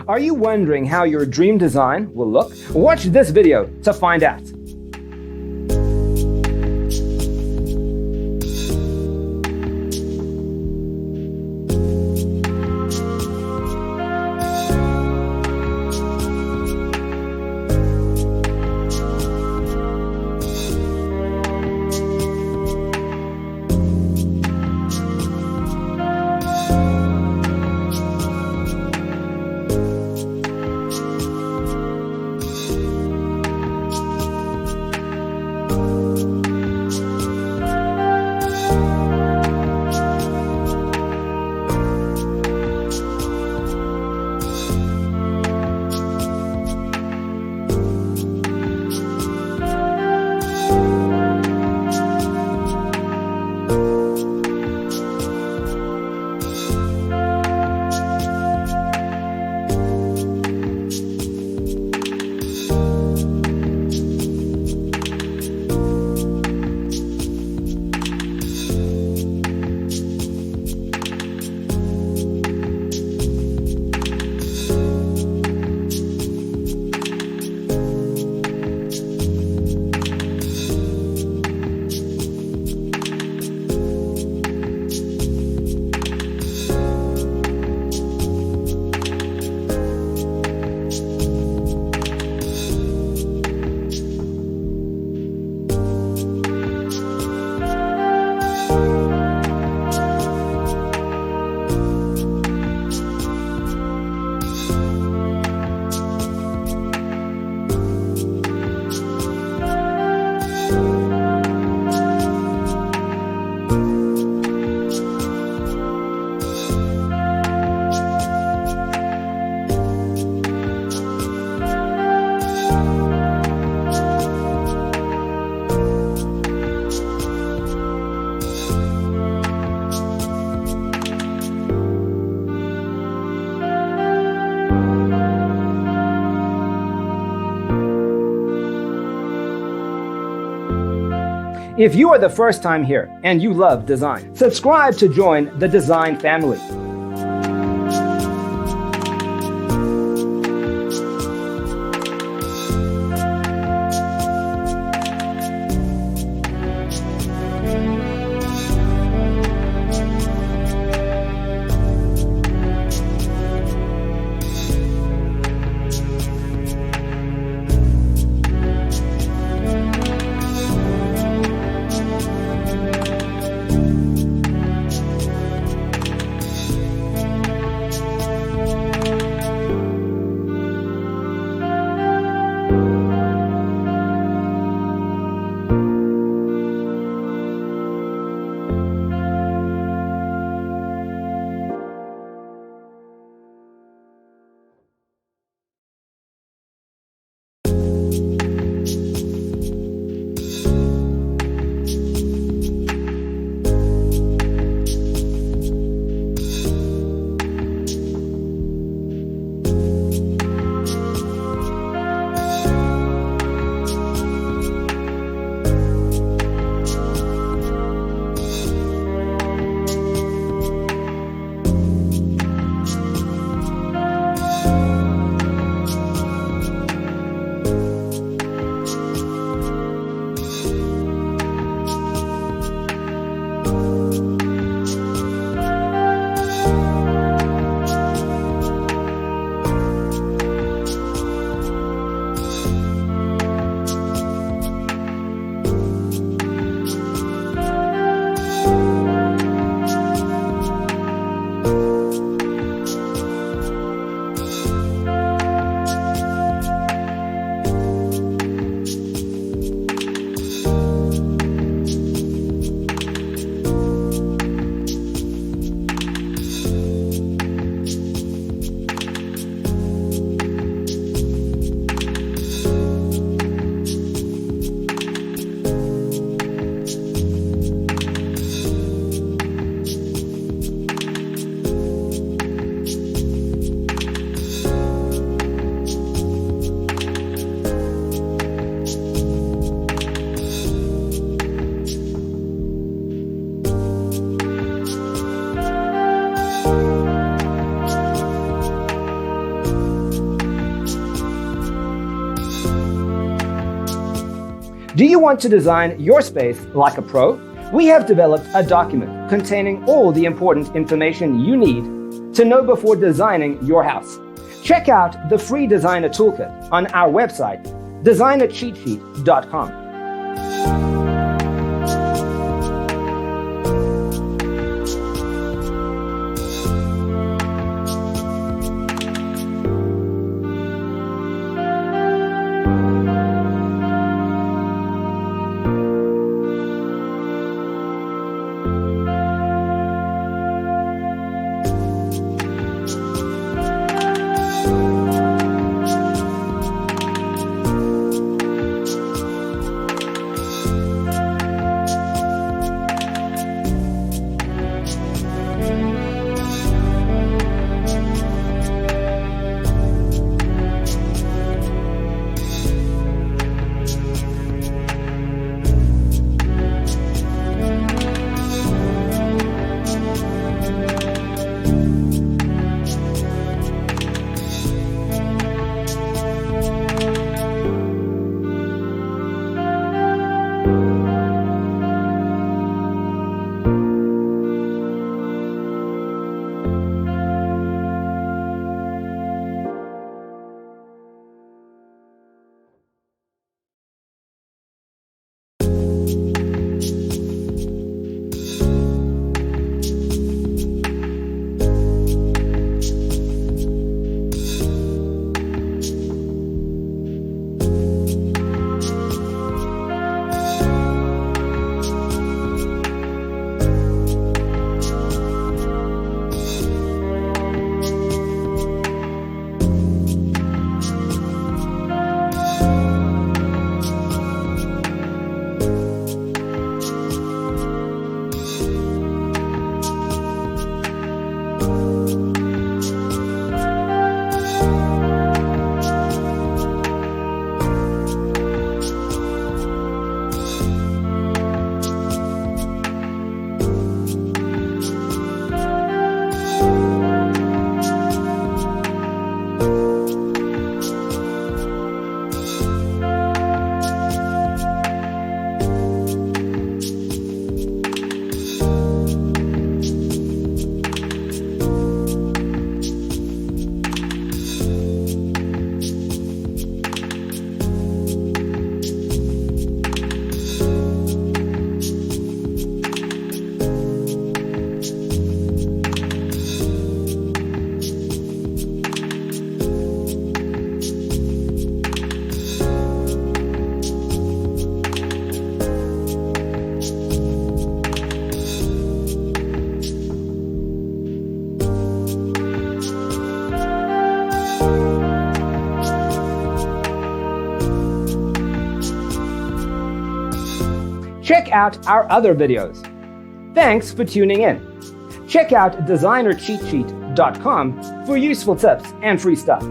Are you wondering how your dream design will look? Watch this video to find out. If you are the first time here and you love design, subscribe to join the design family. Do you want to design your space like a pro? We have developed a document containing all the important information you need to know before designing your house. Check out the free designer toolkit on our website, designercheatsheet.com. Check out our other videos. Thanks for tuning in. Check out designercheatsheet.com for useful tips and free stuff.